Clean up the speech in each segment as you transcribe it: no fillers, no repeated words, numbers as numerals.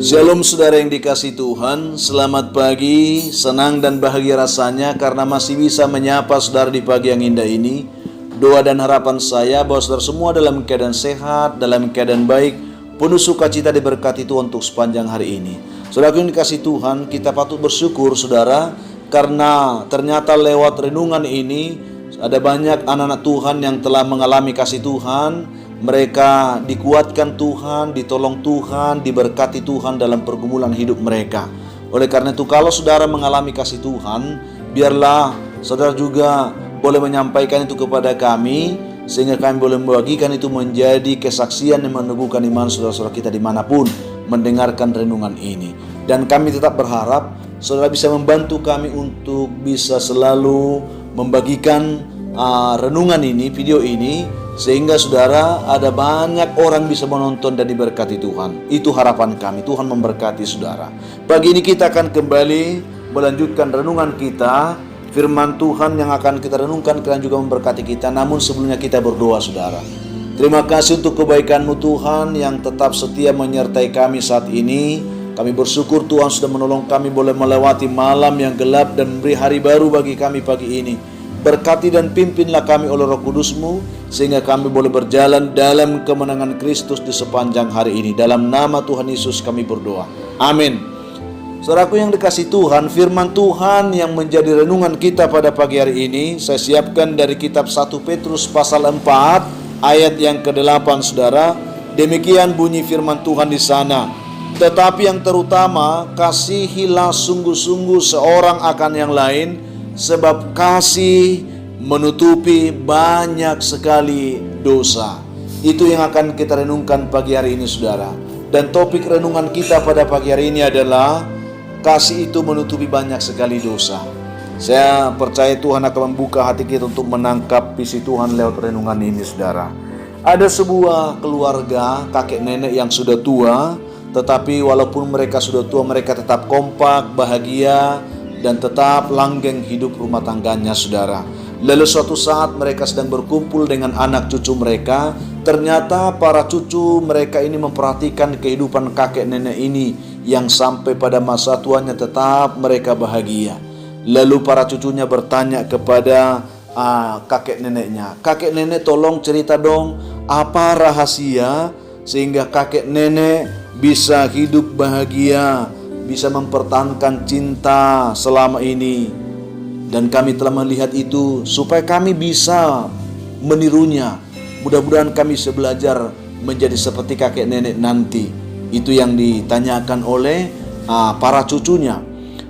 Shalom saudara yang dikasihi Tuhan, selamat pagi, senang dan bahagia rasanya karena masih bisa menyapa saudara di pagi yang indah ini. Doa dan harapan saya bahwa saudara semua dalam keadaan sehat, dalam keadaan baik, penuh sukacita diberkati Tuhan untuk sepanjang hari ini. Saudara yang dikasihi Tuhan, kita patut bersyukur saudara, karena ternyata lewat renungan ini ada banyak anak-anak Tuhan yang telah mengalami kasih Tuhan. Mereka dikuatkan Tuhan, ditolong Tuhan, diberkati Tuhan dalam pergumulan hidup mereka. Oleh karena itu, kalau saudara mengalami kasih Tuhan, biarlah saudara juga boleh menyampaikan itu kepada kami, sehingga kami boleh membagikan itu menjadi kesaksian yang meneguhkan iman saudara-saudara kita dimanapun mendengarkan renungan ini. Dan kami tetap berharap saudara bisa membantu kami untuk bisa selalu membagikan renungan ini, video ini, sehingga saudara ada banyak orang bisa menonton dan diberkati Tuhan. Itu harapan kami. Tuhan memberkati saudara. Pagi ini kita akan kembali melanjutkan renungan kita. Firman Tuhan yang akan kita renungkan dan juga memberkati kita. Namun sebelumnya kita berdoa saudara. Terima kasih untuk kebaikan-Mu Tuhan yang tetap setia menyertai kami saat ini. Kami bersyukur Tuhan sudah menolong kami boleh melewati malam yang gelap dan memberi hari baru bagi kami pagi ini. Berkati dan pimpinlah kami oleh Roh Kudus-Mu, sehingga kami boleh berjalan dalam kemenangan Kristus di sepanjang hari ini. Dalam nama Tuhan Yesus kami berdoa. Amin. Saudaraku yang dikasihi Tuhan, firman Tuhan yang menjadi renungan kita pada pagi hari ini, saya siapkan dari kitab 1 Petrus pasal 4, ayat yang ke-8 saudara. Demikian bunyi firman Tuhan di sana. Tetapi yang terutama, kasihilah sungguh-sungguh seorang akan yang lain, sebab kasih menutupi banyak sekali dosa. Itu yang akan kita renungkan pagi hari ini saudara. Dan topik renungan kita pada pagi hari ini adalah kasih itu menutupi banyak sekali dosa. Saya percaya Tuhan akan membuka hati kita untuk menangkap visi Tuhan lewat renungan ini saudara. Ada sebuah keluarga kakek nenek yang sudah tua, tetapi walaupun mereka sudah tua, mereka tetap kompak, bahagia, dan tetap langgeng hidup rumah tangganya saudara. Lalu suatu saat mereka sedang berkumpul dengan anak cucu mereka. Ternyata para cucu mereka ini memperhatikan kehidupan kakek nenek ini, yang sampai pada masa tuanya tetap mereka bahagia. Lalu para cucunya bertanya kepada kakek neneknya, "Kakek nenek, tolong cerita dong, apa rahasia sehingga kakek nenek bisa hidup bahagia, bisa mempertahankan cinta selama ini. Dan kami telah melihat itu supaya kami bisa menirunya. Mudah-mudahan kami bisa belajar menjadi seperti kakek nenek nanti." Itu yang ditanyakan oleh para cucunya.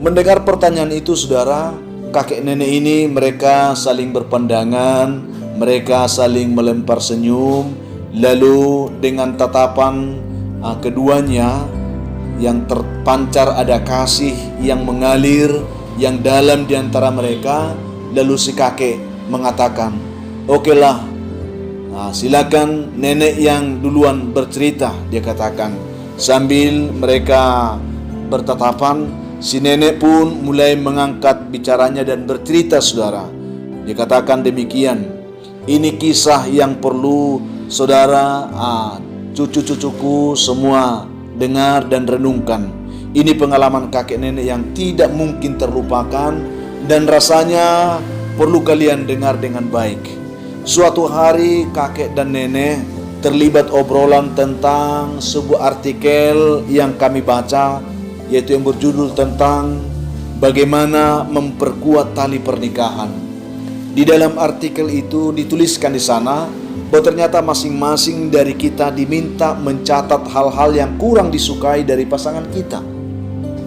Mendengar pertanyaan itu saudara, kakek nenek ini mereka saling berpandangan, mereka saling melempar senyum. Lalu dengan tatapan keduanya yang terpancar ada kasih yang mengalir, yang dalam di antara mereka. Lalu si kakek mengatakan, "Okelah, silakan nenek yang duluan bercerita," dia katakan. Sambil mereka bertatapan, si nenek pun mulai mengangkat bicaranya dan bercerita saudara. Dia katakan demikian, "Ini kisah yang perlu saudara, cucu-cucuku semua dengar dan renungkan. Ini pengalaman kakek nenek yang tidak mungkin terlupakan dan rasanya perlu kalian dengar dengan baik." Suatu hari kakek dan nenek terlibat obrolan tentang sebuah artikel yang kami baca, yaitu yang berjudul tentang bagaimana memperkuat tali pernikahan. Di dalam artikel itu dituliskan di sana bahwa ternyata masing-masing dari kita diminta mencatat hal-hal yang kurang disukai dari pasangan kita.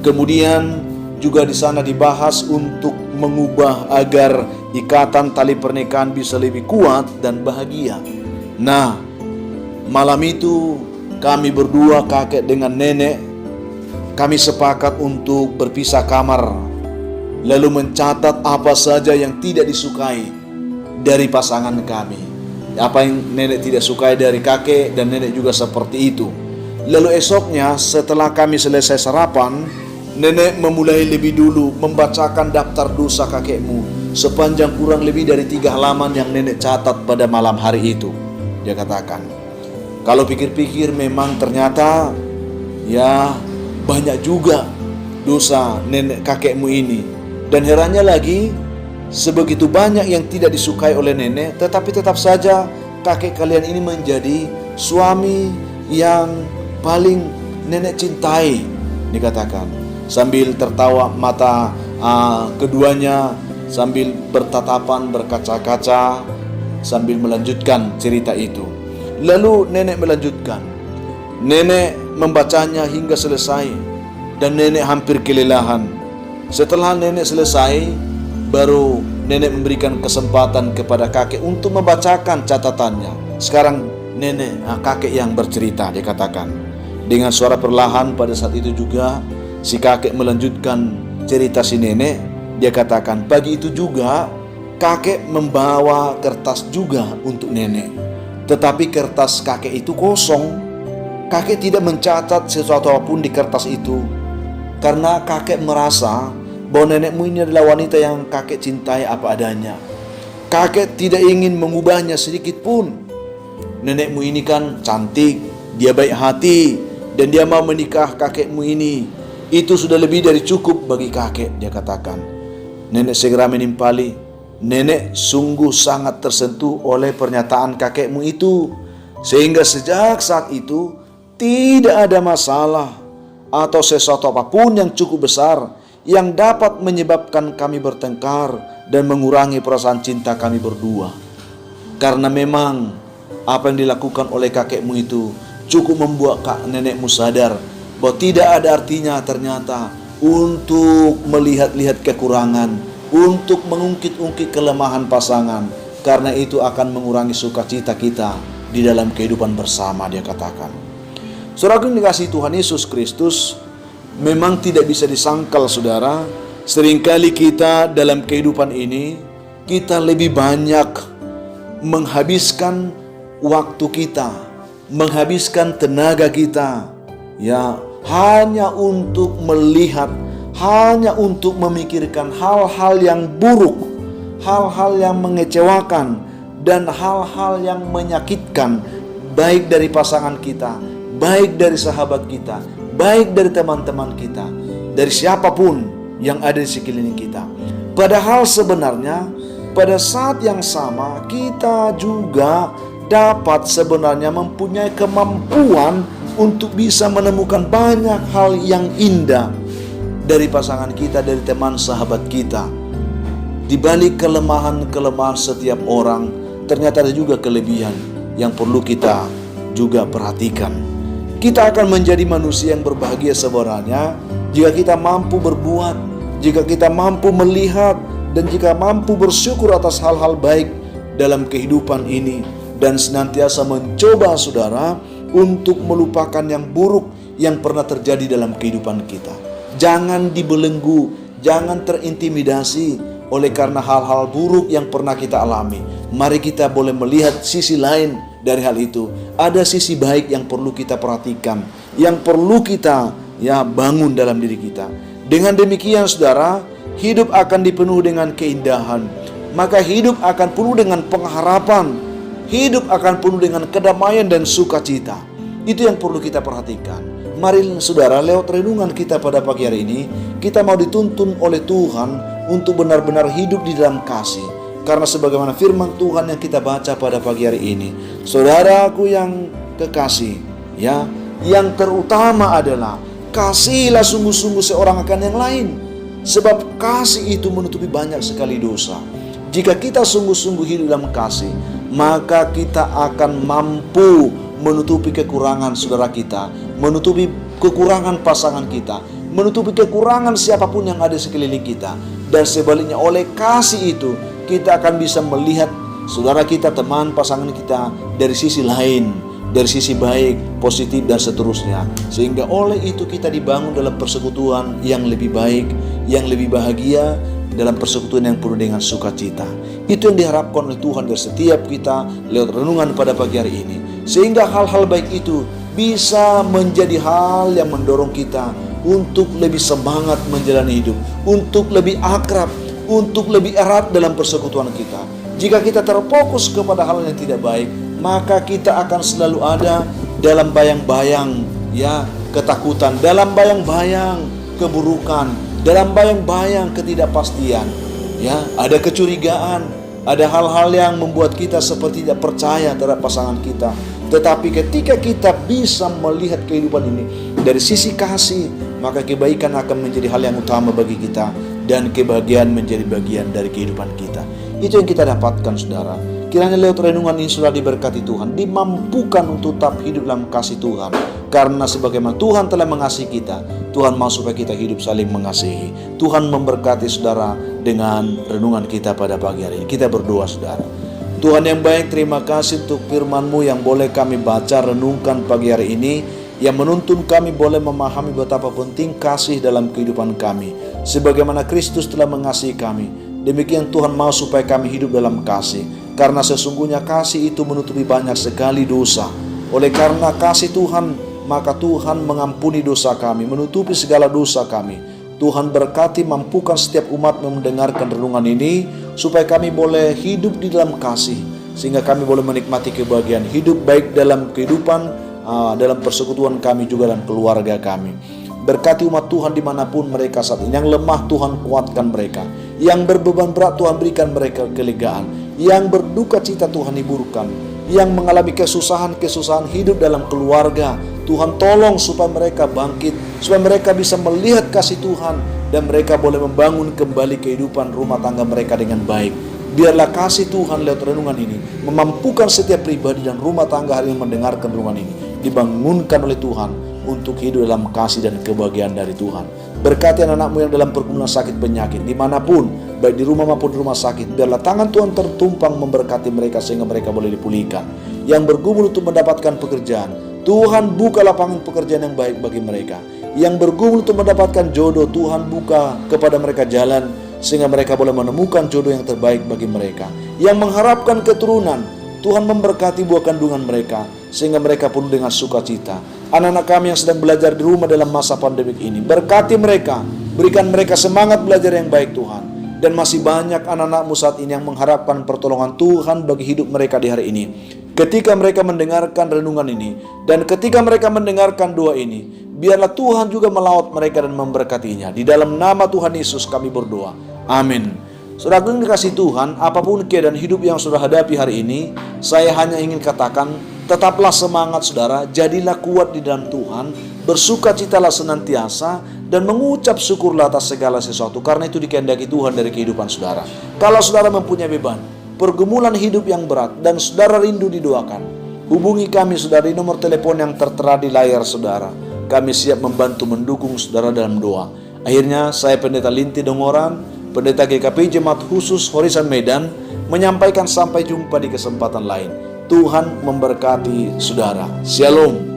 Kemudian juga di sana dibahas untuk mengubah agar ikatan tali pernikahan bisa lebih kuat dan bahagia. Nah, malam itu kami berdua, kakek dengan nenek, kami sepakat untuk berpisah kamar, lalu mencatat apa saja yang tidak disukai dari pasangan kami. Apa yang nenek tidak sukai dari kakek, dan nenek juga seperti itu. Lalu esoknya setelah kami selesai sarapan, nenek memulai lebih dulu membacakan daftar dosa kakekmu sepanjang kurang lebih dari 3 halaman yang nenek catat pada malam hari itu. Dia katakan, kalau pikir-pikir memang ternyata ya banyak juga dosa nenek kakekmu ini. Dan herannya lagi, sebegitu banyak yang tidak disukai oleh nenek, tetapi tetap saja kakek kalian ini menjadi suami yang paling nenek cintai, dikatakan. Sambil tertawa mata keduanya, sambil bertatapan berkaca-kaca, sambil melanjutkan cerita itu. Lalu nenek melanjutkan. Nenek membacanya hingga selesai, dan nenek hampir kelelahan. Setelah nenek selesai, baru nenek memberikan kesempatan kepada kakek untuk membacakan catatannya. Sekarang nenek, kakek yang bercerita, dikatakan. Dengan suara perlahan pada saat itu juga si kakek melanjutkan cerita si nenek. Dia katakan, pagi itu juga kakek membawa kertas juga untuk nenek. Tetapi kertas kakek itu kosong. Kakek tidak mencatat sesuatu apapun di kertas itu, karena kakek merasa bahwa nenekmu ini adalah wanita yang kakek cintai apa adanya. Kakek tidak ingin mengubahnya sedikit pun. Nenekmu ini kan cantik, dia baik hati, dan dia mau menikah kakekmu ini. Itu sudah lebih dari cukup bagi kakek, dia katakan. Nenek segera menimpali. Nenek sungguh sangat tersentuh oleh pernyataan kakekmu itu, sehingga sejak saat itu tidak ada masalah atau sesuatu apapun yang cukup besar yang dapat menyebabkan kami bertengkar dan mengurangi perasaan cinta kami berdua. Karena memang apa yang dilakukan oleh kakekmu itu cukup membuat nenekmu sadar bahwa tidak ada artinya ternyata untuk melihat-lihat kekurangan, untuk mengungkit-ungkit kelemahan pasangan, karena itu akan mengurangi sukacita kita di dalam kehidupan bersama, dia katakan. Saudara yang dikasihi Tuhan Yesus Kristus, memang tidak bisa disangkal saudara, seringkali kita dalam kehidupan ini, kita lebih banyak menghabiskan waktu kita, menghabiskan tenaga kita, ya, hanya untuk melihat, hanya untuk memikirkan hal-hal yang buruk, hal-hal yang mengecewakan, dan hal-hal yang menyakitkan, baik dari pasangan kita, baik dari sahabat kita, baik dari teman-teman kita, dari siapapun yang ada di sekeliling kita. Padahal sebenarnya pada saat yang sama kita juga dapat sebenarnya mempunyai kemampuan untuk bisa menemukan banyak hal yang indah dari pasangan kita, dari teman sahabat kita. Di balik kelemahan-kelemahan setiap orang, ternyata ada juga kelebihan yang perlu kita juga perhatikan. Kita akan menjadi manusia yang berbahagia sebenarnya jika kita mampu berbuat, jika kita mampu melihat, dan jika mampu bersyukur atas hal-hal baik dalam kehidupan ini, dan senantiasa mencoba saudara untuk melupakan yang buruk yang pernah terjadi dalam kehidupan kita. Jangan dibelenggu, jangan terintimidasi oleh karena hal-hal buruk yang pernah kita alami. Mari kita boleh melihat sisi lain dari hal itu. Ada sisi baik yang perlu kita perhatikan, yang perlu kita bangun dalam diri kita. Dengan demikian saudara, hidup akan dipenuhi dengan keindahan. Maka hidup akan penuh dengan pengharapan, hidup akan penuh dengan kedamaian dan sukacita. Itu yang perlu kita perhatikan. Mari saudara, lewat renungan kita pada pagi hari ini, kita mau dituntun oleh Tuhan untuk benar-benar hidup di dalam kasih. Karena sebagaimana firman Tuhan yang kita baca pada pagi hari ini, saudaraku yang kekasih, yang terutama adalah kasihilah sungguh-sungguh seorang akan yang lain, sebab kasih itu menutupi banyak sekali dosa. Jika kita sungguh-sungguh hidup dalam kasih, maka kita akan mampu menutupi kekurangan saudara kita, menutupi kekurangan pasangan kita, menutupi kekurangan siapapun yang ada di sekeliling kita. Dan sebaliknya, oleh kasih itu kita akan bisa melihat saudara kita, teman pasangan kita dari sisi lain, dari sisi baik, positif, dan seterusnya. Sehingga oleh itu kita dibangun dalam persekutuan yang lebih baik, yang lebih bahagia, dalam persekutuan yang penuh dengan sukacita. Itu yang diharapkan oleh Tuhan dari setiap kita lewat renungan pada pagi hari ini. Sehingga hal-hal baik itu bisa menjadi hal yang mendorong kita untuk lebih semangat menjalani hidup, untuk lebih akrab, untuk lebih erat dalam persekutuan kita. Jika kita terfokus kepada hal yang tidak baik, maka kita akan selalu ada dalam bayang-bayang ketakutan, dalam bayang-bayang keburukan, dalam bayang-bayang ketidakpastian. Ya, ada kecurigaan, ada hal-hal yang membuat kita seperti tidak percaya terhadap pasangan kita. Tetapi ketika kita bisa melihat kehidupan ini dari sisi kasih, maka kebaikan akan menjadi hal yang utama bagi kita, dan kebahagiaan menjadi bagian dari kehidupan kita. Itu yang kita dapatkan, saudara. Kiranya lewat renungan ini sudah diberkati Tuhan, dimampukan untuk tetap hidup dalam kasih Tuhan. Karena sebagaimana Tuhan telah mengasihi kita, Tuhan mau supaya kita hidup saling mengasihi. Tuhan memberkati saudara dengan renungan kita pada pagi hari ini. Kita berdoa, saudara. Tuhan yang baik, terima kasih untuk firman-Mu yang boleh kami baca, renungkan pagi hari ini, yang menuntun kami boleh memahami betapa penting kasih dalam kehidupan kami. Sebagaimana Kristus telah mengasihi kami, demikian Tuhan mau supaya kami hidup dalam kasih. Karena sesungguhnya kasih itu menutupi banyak sekali dosa. Oleh karena kasih Tuhan, maka Tuhan mengampuni dosa kami, menutupi segala dosa kami. Tuhan berkati, mampukan setiap umat mendengarkan renungan ini, supaya kami boleh hidup di dalam kasih, sehingga kami boleh menikmati kebahagiaan hidup baik dalam kehidupan, dalam persekutuan kami, juga dalam keluarga kami. Berkati umat Tuhan dimanapun mereka saat ini. Yang lemah Tuhan kuatkan mereka, yang berbeban berat Tuhan berikan mereka kelegaan, yang berduka cita Tuhan hiburkan, yang mengalami kesusahan hidup dalam keluarga, Tuhan tolong supaya mereka bangkit, supaya mereka bisa melihat kasih Tuhan, dan mereka boleh membangun kembali kehidupan rumah tangga mereka dengan baik. Biarlah kasih Tuhan lewat renungan ini memampukan setiap pribadi dan rumah tangga hari ini mendengarkan renungan ini, dibangunkan oleh Tuhan untuk hidup dalam kasih dan kebahagiaan dari Tuhan. Berkati anak-anak-Mu yang dalam pergumulan sakit penyakit, dimanapun, baik di rumah maupun di rumah sakit. Biarlah tangan Tuhan tertumpang memberkati mereka sehingga mereka boleh dipulihkan. Yang bergumul untuk mendapatkan pekerjaan, Tuhan buka lapangan pekerjaan yang baik bagi mereka. Yang bergumul untuk mendapatkan jodoh, Tuhan buka kepada mereka jalan sehingga mereka boleh menemukan jodoh yang terbaik bagi mereka. Yang mengharapkan keturunan, Tuhan memberkati buah kandungan mereka sehingga mereka penuh dengan sukacita. Anak-anak kami yang sedang belajar di rumah dalam masa pandemik ini, berkati mereka, berikan mereka semangat belajar yang baik Tuhan. Dan masih banyak anak-anak-Mu saat ini yang mengharapkan pertolongan Tuhan bagi hidup mereka di hari ini. Ketika mereka mendengarkan renungan ini, dan ketika mereka mendengarkan doa ini, biarlah Tuhan juga melawat mereka dan memberkatinya. Di dalam nama Tuhan Yesus kami berdoa. Amin. Saudara yang dikasihi Tuhan, apapun keadaan hidup yang saudara hadapi hari ini, saya hanya ingin katakan, tetaplah semangat saudara, jadilah kuat di dalam Tuhan, bersukacitalah senantiasa, dan mengucap syukurlah atas segala sesuatu, karena itu dikehendaki Tuhan dari kehidupan saudara. Kalau saudara mempunyai beban, pergumulan hidup yang berat, dan saudara rindu didoakan, hubungi kami saudara di nomor telepon yang tertera di layar saudara. Kami siap membantu mendukung saudara dalam doa. Akhirnya saya Pendeta Linti Dongoran, Pendeta GKP Jemaat Khusus Horisan Medan, menyampaikan sampai jumpa di kesempatan lain. Tuhan memberkati saudara. Shalom.